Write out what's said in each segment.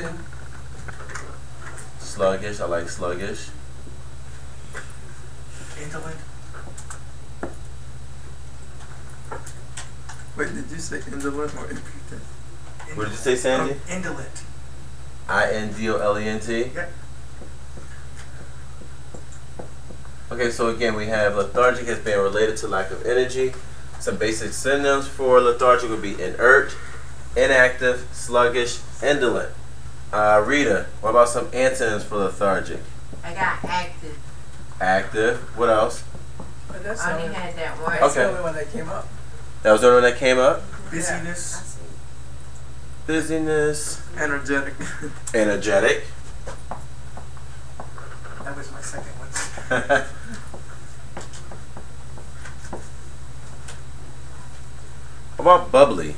Imprinted. Sluggish. I like sluggish. Indolent. Wait, did you say indolent or imprinted? What did you say, Sandy? Indolent. INDOLENT. Yep. Okay, so again, we have lethargic has been related to lack of energy. Some basic synonyms for lethargic would be inert, inactive, sluggish, indolent. Rita, what about some antonyms for lethargic? I got active. Active. What else? But that's I the only only, had that one. that's Okay. the only one that came up. That was the one that came up. Busyness. Busyness. Energetic. Energetic. That was my second one. How about bubbly?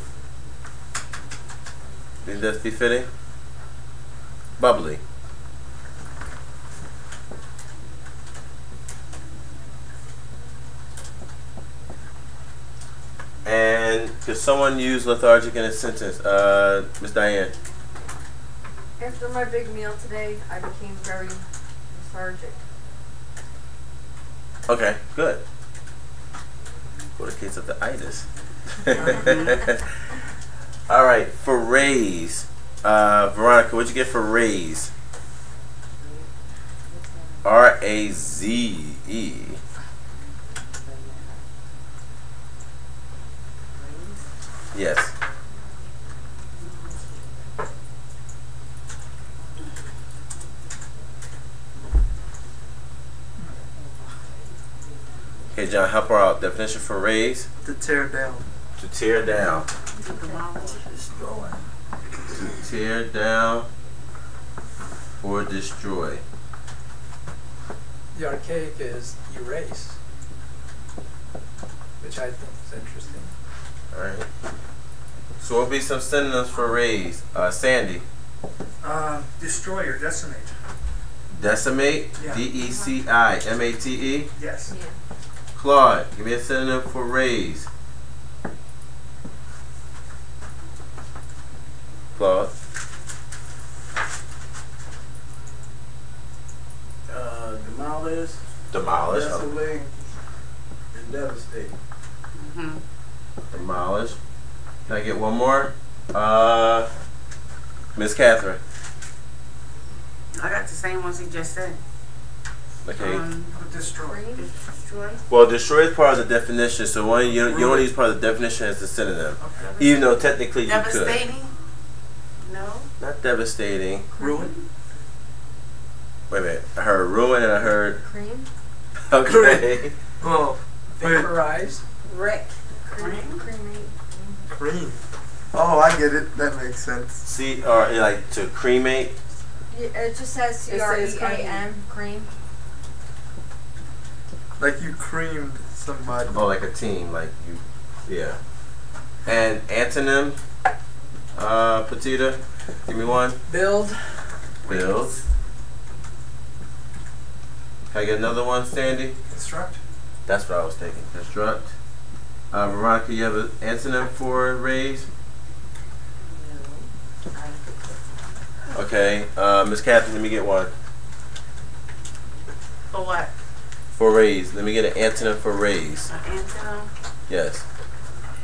Think that's befitting? Bubbly. And could someone use lethargic in a sentence? Miss Diane. After my big meal today, I became very lethargic. Okay, good. For the case of the itis. All right, for raise. Veronica, what'd you get for raise? R-A-Z-E. Yes. Okay, John, help her out. Definition for raise. To tear down. To tear down. Destroy. To tear down or destroy. The archaic is erase, which I think is interesting. Alright. So what would be some synonyms for raise? Sandy. Destroy or decimate. Decimate. Yeah. D-E-C-I-M-A-T-E. Yes. Yeah. Claude, give me a synonym for raise. Claude. Demolish, Demolish. desolate, and devastate. Demolish. Can I get one more? Miss Catherine. I got the same ones he just said. Okay. Destroy. Destroy. Well, destroy is part of the definition, so one you don't use part of the definition as a synonym, Okay. even though technically you could. Devastating? No. Not devastating. Ruin. Wait a minute. I heard ruin and I heard. Cream. Okay. Oh, wait. Vaporized. Wreck. Cream. Cremate. Cream. Oh, I get it. That makes sense. See, or like to cremate. Yeah, it just says says C-R-E-A-M. Cream. Like you creamed somebody. Oh, like a team, like you. Yeah. And antonym. Petita, give me one. Build. Build. Can I get another one, Sandy? Construct. That's what I was thinking. Construct. Veronica, you have an antonym for raise? Okay. Miss Catherine, let me get one. For what? For raise. Let me get an antonym for raise. An antonym? Yes.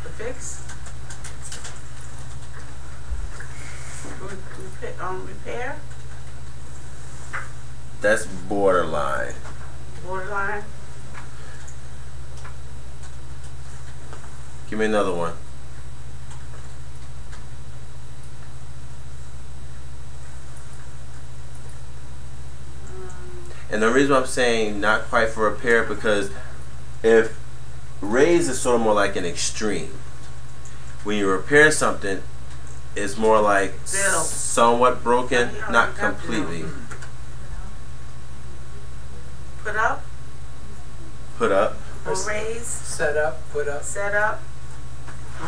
To fix? Repair? That's borderline. Borderline? Give me another one. And the reason I'm saying not quite for repair, because if raise is sort of more like an extreme. When you repair something, it's more like Build. somewhat broken, Yeah, not got completely. build. Put up? Put up. Or raise? Set up. Put up. Set up?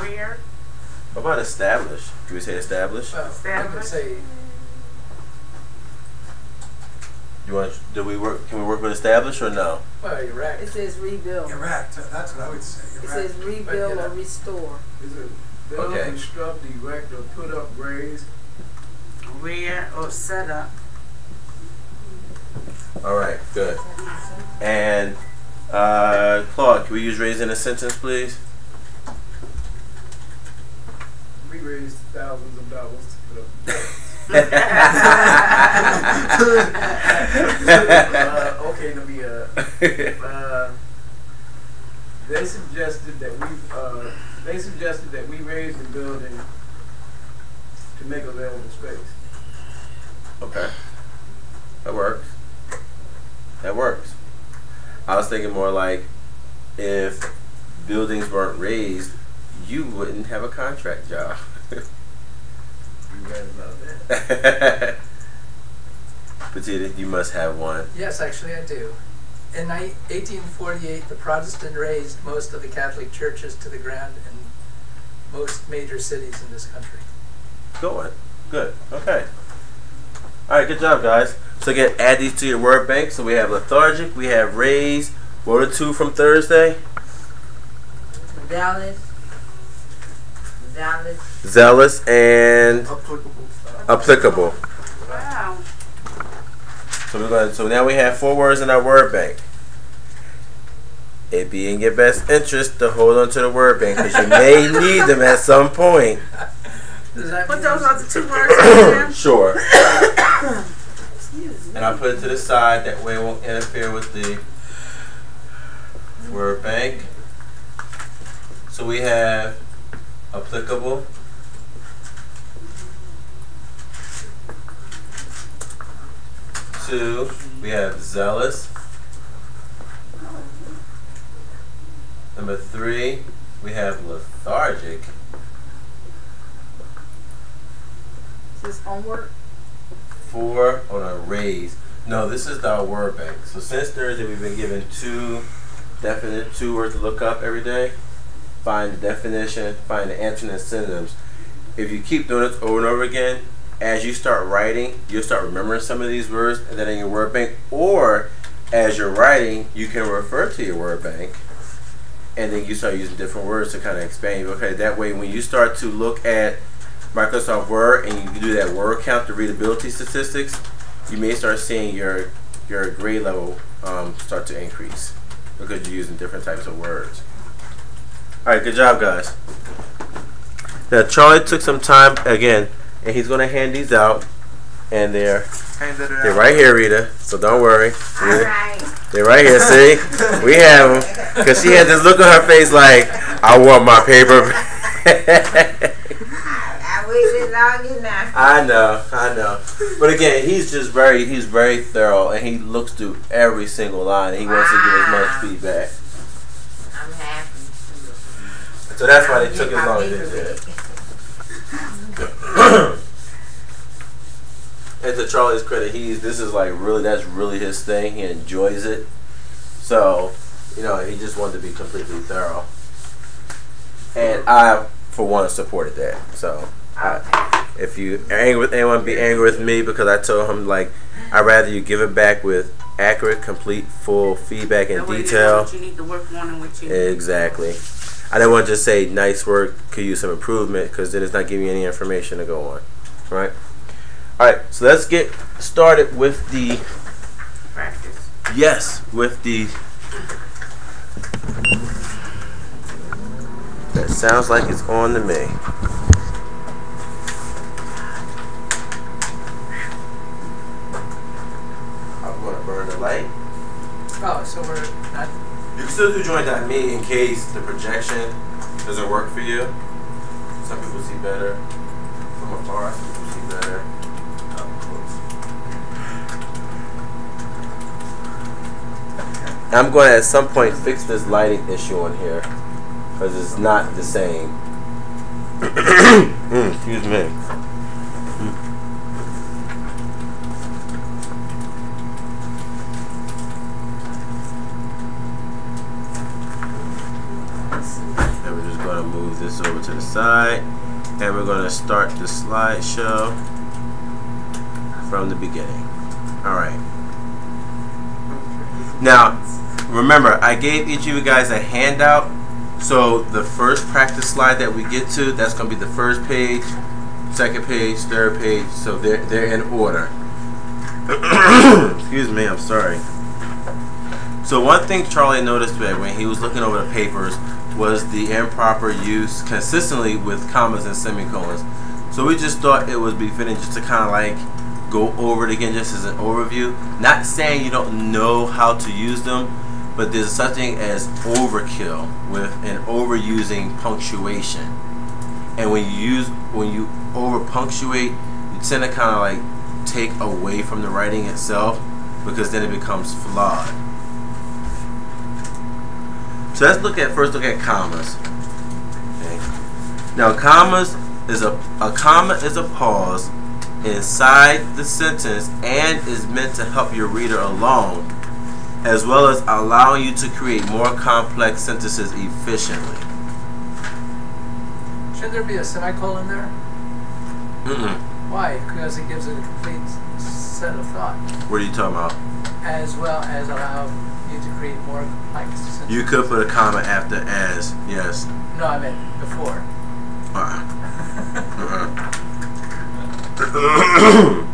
Rear? What about establish? Can we say establish? Well, I could Establish. say You want? Do we work? Can we work with establish or no? well, erect. It says rebuild. Erect. That's what I would say. It Erect. says rebuild or restore. Is it build, Okay. construct, erect, or put up, raise? rear or setup. All right, good. And Claude, can we use raise in a sentence, please? We raised thousands of dollars to put up. Okay, let me. They suggested that we raise the building to make available space. Okay, that works. That works. I was thinking more like if buildings weren't raised, you wouldn't have a contract job. You right about that. Petita, you must have one. Yes, actually I do. In 1848, the Protestant razed most of the Catholic churches to the ground in most major cities in this country. Good one. Good. Okay. All right. Good job, guys. So again, add these to your word bank. So we have lethargic. We have raised. What are the two from Thursday? Zealous and applicable. Wow. So now we have 4 words in our word bank. It be in your best interest to hold on to the word bank because you may need them at some point. Does that Put mean those other 2 words in there. Sure. Excuse me. And I put it to the side, that way it won't interfere with the word bank. So we have applicable, two, we have zealous. Number 3, we have lethargic. Is this homework? 4 on a raise. No, this is our word bank. So since Thursday, we've been given 2 definite 2 words to look up every day. Find the definition, find the antonym synonyms. If you keep doing this over and over again, as you start writing, you'll start remembering some of these words and then in your word bank. Or as you're writing, you can refer to your word bank, and then you start using different words to kind of expand. Okay, that way when you start to look at Microsoft Word and you do that word count, the readability statistics, you may start seeing your grade level start to increase because you're using different types of words. All right, good job, guys. Now Charlie took some time again, and he's going to hand these out, and they're right here, Rita. So don't worry. Alright. They're right here. See, we have them because she had this look on her face like, I want my paper. I waited long enough. I know. But again, he's very thorough, and he looks through every single line. And he wants to give as much feedback. I'm happy. So that's why they took as long as they did. And to Charlie's credit, that's really his thing. He enjoys it. So, he just wanted to be completely thorough. And I, for one, supported that. So, if you are angry with anyone, be angry with me because I told him, I'd rather you give it back with accurate, complete, full feedback and detail. What you need to work on and what you Exactly. I didn't want to just say nice work, could use some improvement, because then it's not giving you any information to go on. Right? Alright, so let's get started with the practice. yes, with the that sounds like it's on to me. I'm gonna burn the light. Oh, so we're not. You can still do join.me in case the projection doesn't work for you. Some people see better from afar, some people see better up close. I'm going to at some point fix this lighting issue on here because it's not the same. Excuse me. And we're just going to move this over to the side, and we're going to start the slideshow from the beginning. Alright. Now, remember, I gave each of you guys a handout, so the first practice slide that we get to, that's going to be the first page. second page, third page, so they're in order. Excuse me, I'm sorry. So one thing Charlie noticed when he was looking over the papers was the improper use consistently with commas and semicolons. So we just thought it would be fitting just to kind of like go over it again just as an overview. Not saying you don't know how to use them, but there's something as overkill with and overusing punctuation. And when you over punctuate, you tend to kind of like take away from the writing itself, because then it becomes flawed. So let's first look at commas. Okay. Now commas is a comma is a pause inside the sentence and is meant to help your reader along, as well as allowing you to create more complex sentences efficiently. Shouldn't there be a semicolon there? Why? Because it gives it a complete set of thought, What are you talking about? as well as allow you to create more complex sentences. You could put a comma after as, yes. No, I meant before.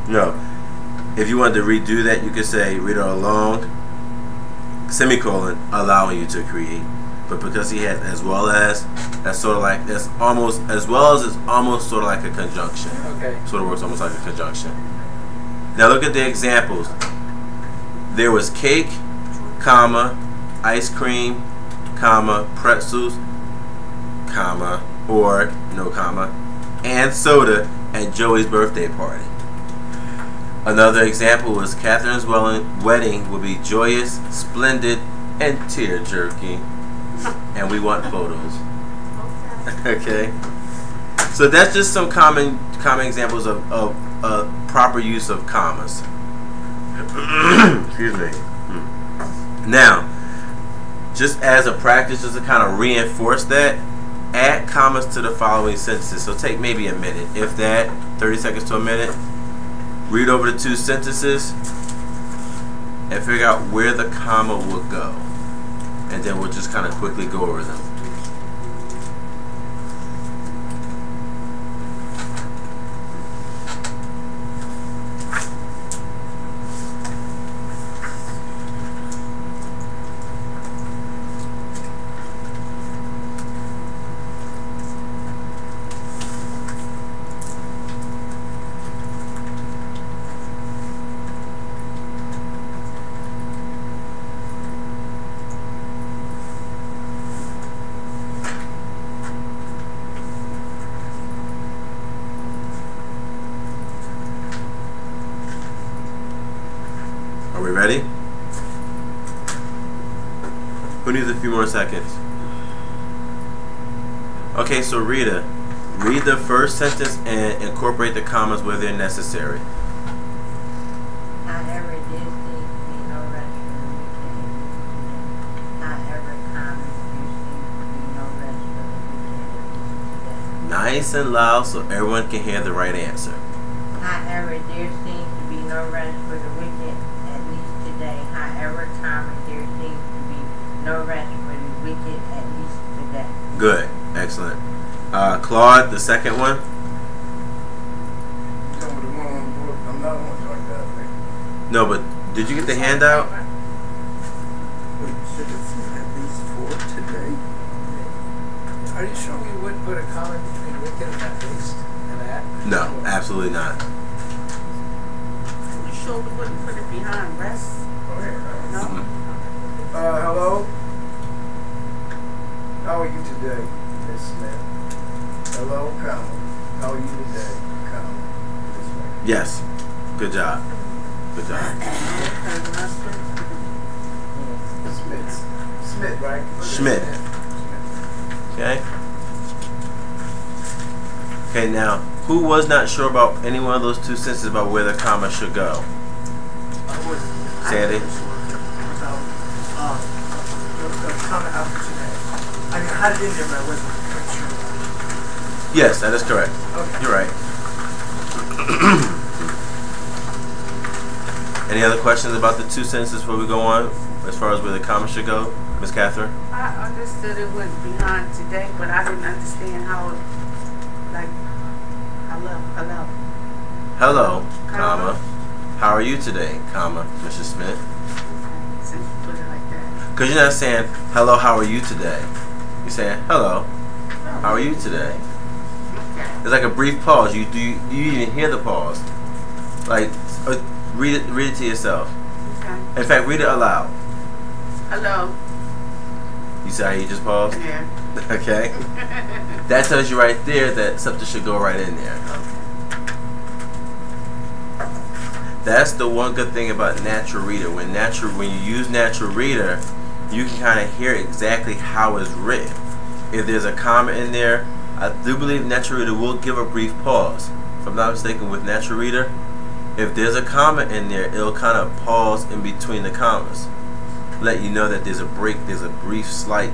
No. If you wanted to redo that, you could say reader along, semicolon, allowing you to create. But because he has as well as, that's sort of like, that's almost, as well as it's almost sort of like a conjunction. Okay. Sort of works almost like a conjunction. Now look at the examples. There was cake, comma, ice cream, comma, pretzels, comma, or no comma, and soda at Joey's birthday party. Another example was Catherine's wedding will be joyous, splendid, and tear-jerking. And we want photos. Okay. So that's just some common examples of proper use of commas. Excuse me. Now, just as a practice, just to kind of reinforce that, add commas to the following sentences. So take maybe a minute, if that, 30 seconds to a minute. Read over the two sentences and figure out where the comma will go. And then we'll just kind of quickly go over them. Are we ready? Who needs a few more seconds? Okay, so Rita, read the first sentence and incorporate the commas where they're necessary. However, this seems to be no rest for the wicked. However, commas, there seems to be no rest for the wicked. Nice and loud so everyone can hear the right answer. However, there seems to be no rest for the wicked, at least today. However, commas, there seems to be no rest for the wicked, at least today. Good, excellent. Claude, the second one. Some of the one on the board, I'm not on like that, I think. No, but did you get the handout? Wait, should it say at least for today? Are you sure we wouldn't put a comma between wicked and at least and at? No, absolutely not. You sure we wouldn't put it behind rest? Oh, yeah. No? Hello? How are you today, Miss Smith? Hello, comma. How are you today, comma, Miss Smith? Yes. Good job. Good job. Smith, right? Schmidt. Okay. Okay, now, who was not sure about any one of those two sentences about where the comma should go? Sandy? The comment after today. I mean, I had it in there, but I wasn't quite sure. Yes, that is correct. Okay. You're right. Any other questions about the two sentences before we go on, as far as where the comma should go? Miss Catherine? I understood it went behind today, but I didn't understand how it, like, how Hello. Hello, comma. How are you today, comma, Mr. Smith? Okay, since you put it like that. Because you're not saying, hello, how are you today? You're saying, hello, how are you today? Okay. It's like a brief pause. You even hear the pause. Like, read it to yourself. Okay. In fact, read it aloud. Hello. You see how you just paused? Yeah. Okay. That tells you right there that something should go right in there. That's the one good thing about Natural Reader. When you use Natural Reader, you can kind of hear exactly how it's written. If there's a comma in there, I do believe Natural Reader will give a brief pause. If I'm not mistaken, with Natural Reader, if there's a comma in there, it'll kind of pause in between the commas. Let you know that there's a break, there's a brief, slight,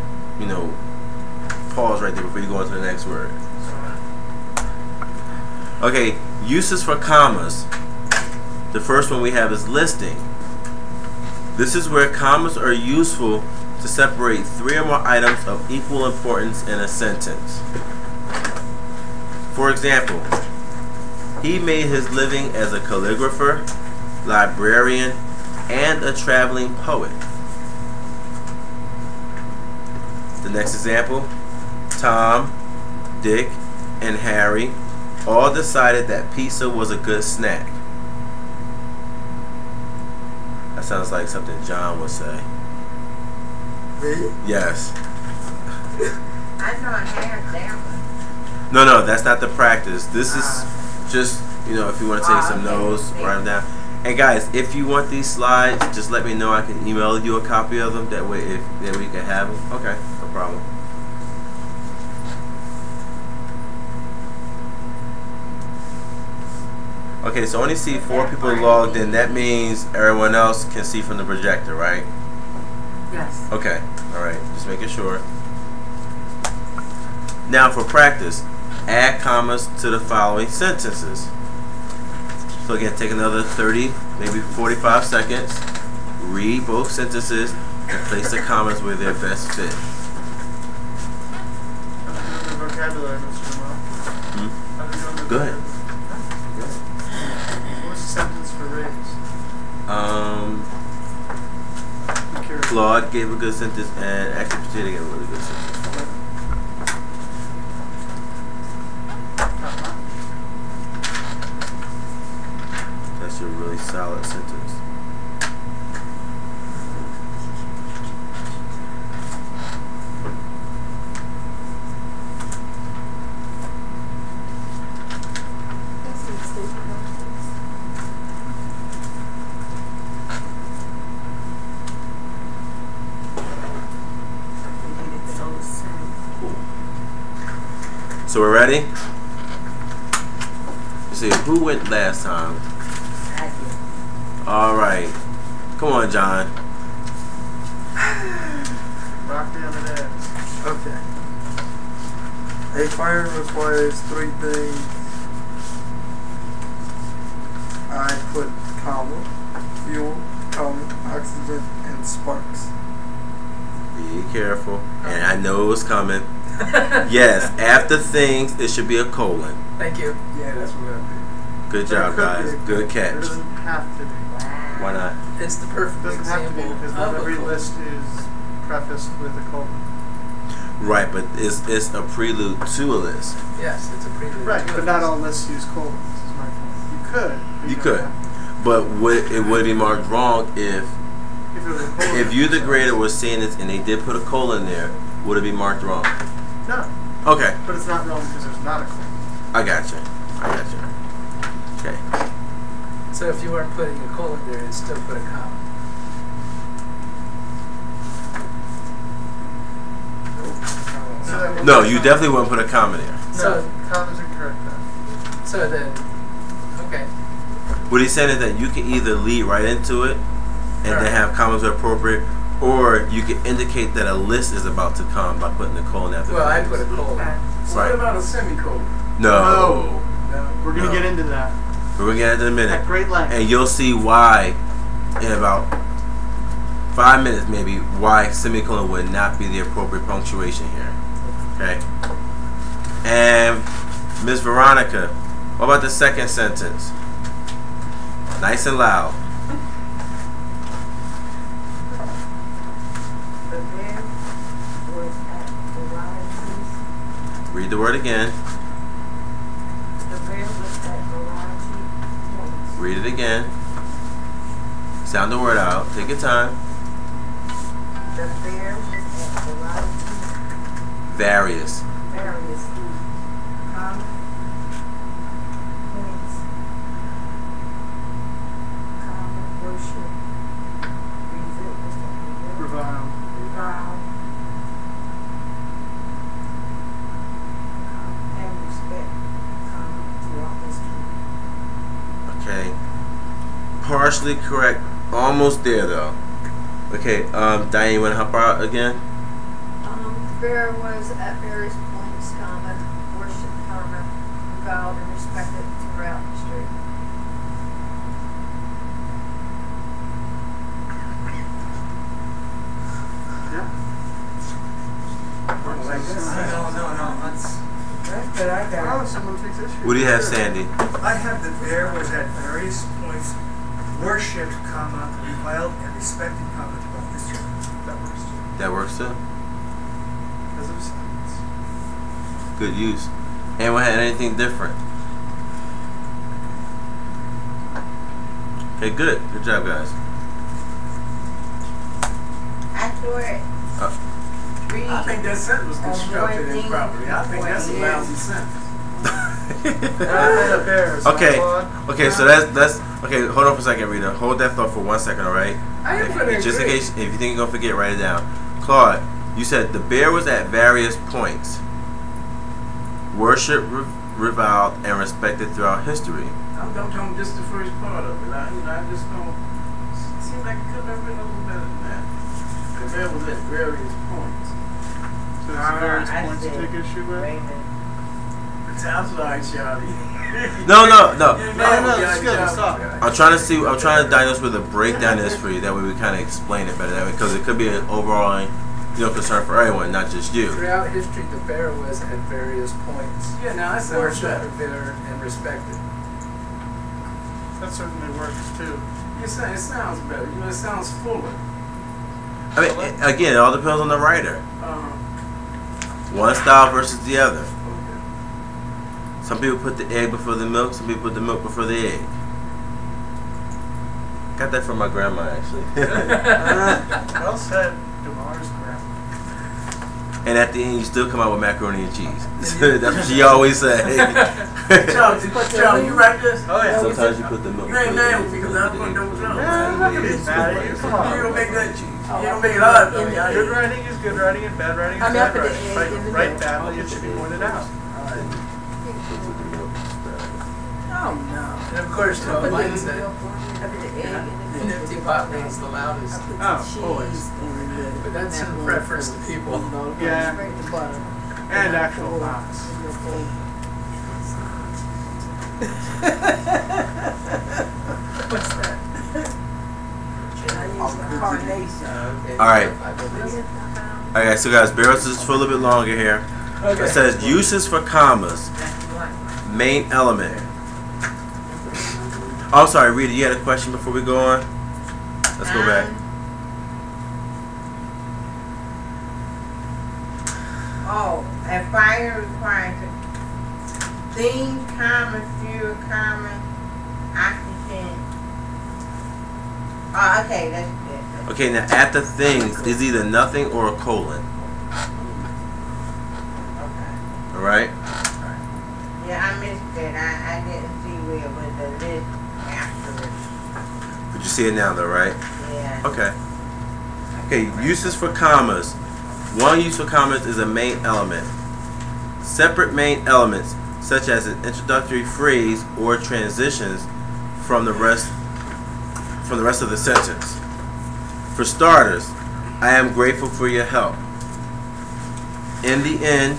pause right there before you go on to the next word. Okay, uses for commas. The first one we have is listing. This is where commas are useful to separate 3 or more items of equal importance in a sentence. For example, he made his living as a calligrapher, librarian, and a traveling poet. The next example, Tom, Dick, and Harry all decided that pizza was a good snack. That sounds like something John would say. Me? Yes. I know I have that one. No, that's not the practice. This is just, if you want to take some okay. notes, write them down. And guys, if you want these slides, just let me know. I can email you a copy of them. That way, that we can have them. Okay, no problem. Okay, so I only see 4 people logged in. That means everyone else can see from the projector, right? Yes. Okay, alright, just making sure. Now for practice, add commas to the following sentences. So again, take another 30, maybe 45 seconds, read both sentences, and place the commas where they're best fit. The vocabulary, Mr. Jamal. Go ahead. What was the sentence for raise? I'm curious. Claude gave a good sentence, and actually Potato gave a really good sentence. That's a really solid sentence. So we're ready? Let's see, who went last time? I did. Alright. Come on, John. Rock me on the dance. Okay. A fire requires 3 things. I put comma, fuel, comma, oxygen, and sparks. Be careful. And I know it's coming. Yes, after things, it should be a colon. Thank you. Yeah, that's what I did. Good There job, could guys. be. Good It catch. doesn't have to be. Why not? It's the It perfect doesn't have to be example because of not a every colon. list is prefaced with a colon. Right, but it's a prelude to a list. Yes, it's a prelude. Right, to but it. not all lists use colons. Is my point. You could. But You don't could. have to. But would it be marked wrong if If it was a colon. if you, the grader, was seeing this and they did put a colon there? Would it be marked wrong? No, Okay, but it's not wrong because there's not a colon. I got you. Okay. So if you weren't putting a colon there, it'd still put a comma. So that would No, be you fine. definitely wouldn't put a comma there. So- No, comma's incorrect then. So then, okay. What he's saying is that you can either lead right into it and Right. then have commas where appropriate, or you can indicate that a list is about to come by putting the colon after Well, the I list. put a colon. Okay. So Right. what about a semicolon? No. No, we're gonna No. get into that We're going to get into it in a minute. at great length. And you'll see why in about 5 minutes maybe why semicolon would not be the appropriate punctuation here. Okay? And Miss Veronica, What about the second sentence? Nice and loud. The bear was at the wild geese. Read the word again. The bear was at the wild geese. Read it again. Sound the word out. Take your time. The bear was at the wild geese. Various. Various common points. Common worship. Revile. Revile. And respect common throughout history. Okay. Partially correct. Almost there though. Okay, Diane, you wanna help out again? The bear was at various points, comma, worshipped, comma, reviled and respected throughout history. No. That's. But I got Oh, someone takes issue. What do you have, Sandy? I have the bear was at various points worshipped, comma, reviled, and respected, comma, throughout history. That works too. That works too. Because of science. Good use. Anyone had anything different? Okay, good. Good job, guys. I thought read I think that sentence was On constructed one thing, improperly. I think that's a one lousy is- sentence. Okay. Okay, so that's okay. Hold on for a second, Rita. Hold that thought for 1 second, all right? I am gonna Just in agree. case, if you think you're gonna forget, write it down. Claude, you said the bear was at various points, worshipped, reviled, and respected throughout history. I'm talking just the first part of it. I just don't. Seems like it could have been a little better than that. The bear was at various points. So there's various I points to said take issue with. Raymond. It sounds like Charlie. No. Let's go. Stop. I'm trying to diagnose where the breakdown is for you. That way we kind of explain it better. That way, because it could be an overall, concern for everyone, not just you. Throughout history, the bear was at various points. Yeah, now that sounds Worshipped, better. revered, and respected. That certainly works too. It sounds better. It sounds fuller. I mean, again, it all depends on the writer. One style versus the other. Okay. Some people put the egg before the milk. Some people put the milk before the egg. Got that from my grandma, actually. Well said, DeMar's grandma. And at the end, you still come out with macaroni and cheese. That's what she always say. Charlie, you write this? Oh yeah. Sometimes you put the milk. You ain't before the mad egg. with me because I'm going to know. Yeah, I'm not gonna be mad at you. Come on. You don't make that. You don't make it hard for me. Good writing is good writing, and bad writing is I'm bad up at the writing. egg Right, in the write middle. badly, it should be pointed out. Oh no. And of course, I put the mine said, milk on it, I put the egg in the it. nifty pot means the loudest. I put Oh, the always. cheese and the But that's in macaroni preference to first. people. Yeah. Straight to butter. And actual knots. What's that? I use the carnation. Okay. All right. I believe. All right, so guys, bear with us for a little bit longer here. Okay. It says uses for commas, That's one. main element. Oh, sorry, Rita, you had a question before we go on? Let's go back. Oh, a fire requires thing, common, fuel, common, oxygen. Oh, okay, that's good. Okay, now at the things is either nothing or a colon. Okay. All right? Yeah, I missed it. I didn't see where it was the list afterwards. But you see it now, though, right? Yeah. Okay. Okay, uses for commas. One use for commas is a main element. Separate main elements, such as an introductory phrase or transitions from the rest of the sentence. For starters, I am grateful for your help. In the end,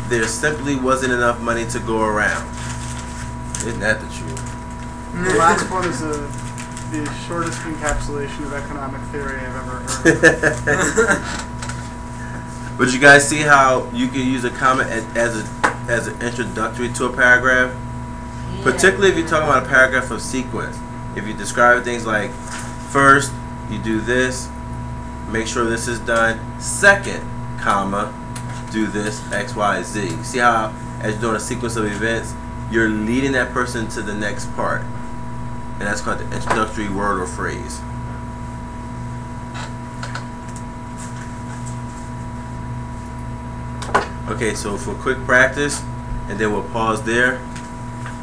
there simply wasn't enough money to go around. Isn't that the truth? The last one is the shortest encapsulation of economic theory I've ever heard. But you guys see how you can use a comment as an introductory to a paragraph? Particularly if you're talking about a paragraph of sequence. If you describe things like, first, you do this, make sure this is done. Second, comma, do this, X, Y, Z. You see how, as you're doing a sequence of events, you're leading that person to the next part. And that's called the introductory word or phrase. Okay, so for quick practice, and then we'll pause there.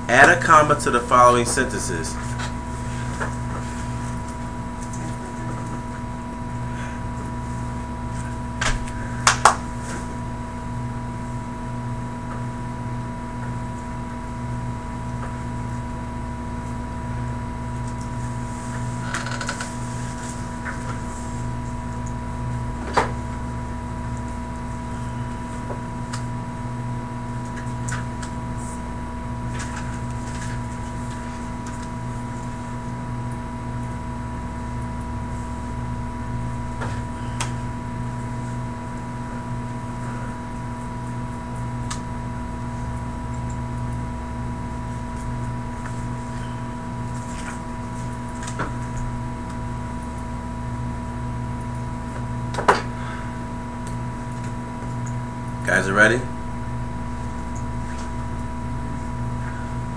Add a comma to the following sentences. Guys are ready?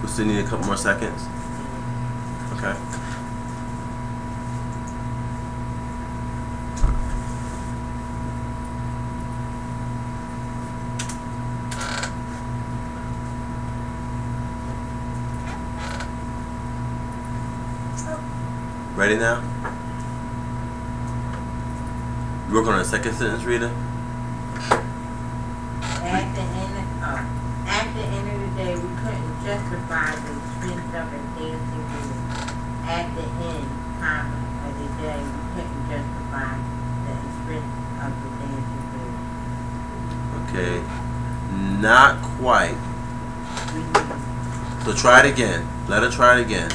We still need a couple more seconds. Okay. Ready now? You work on the second sentence, Rita? At the end of the day, we couldn't justify the expense of a dancing girl. At the end, comma, of the day, we couldn't justify the expense of the dancing girl. Okay. Not quite. So try it again. Let her try it again.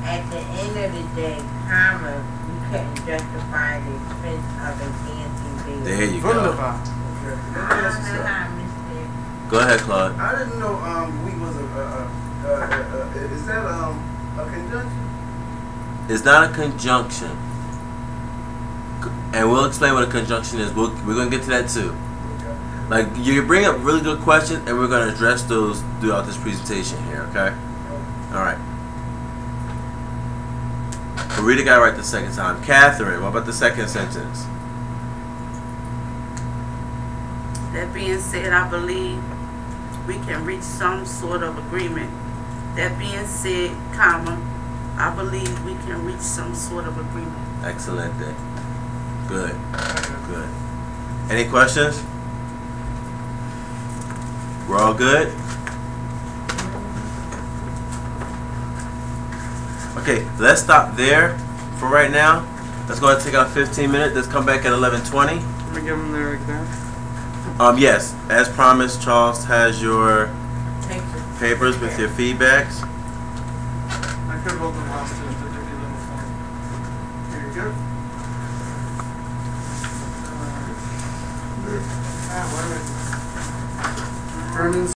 At the end of the day, comma, we couldn't justify the expense of a dancing girl. There you go. Wunderbar. Go ahead, Claude. I didn't know we was is that a conjunction? It's not a conjunction. And we'll explain what a conjunction is. We're going to get to that too. Okay. Like, you bring up really good questions, and we're going to address those throughout this presentation here, okay? Alright. Rita got it right the second time. Catherine, what about the second sentence? That being said, I believe we can reach some sort of agreement. That being said, comma, I believe we can reach some sort of agreement. Excellent. Good. Good. Any questions? We're all good? Okay, let's stop there for right now. Let's go ahead and take out 15 minutes. Let's come back at 11:20. Let me give them their exam. Yes, as promised, Charles has your papers with your feedbacks. I could hold them last to give you a little form. Here you go. Vernon's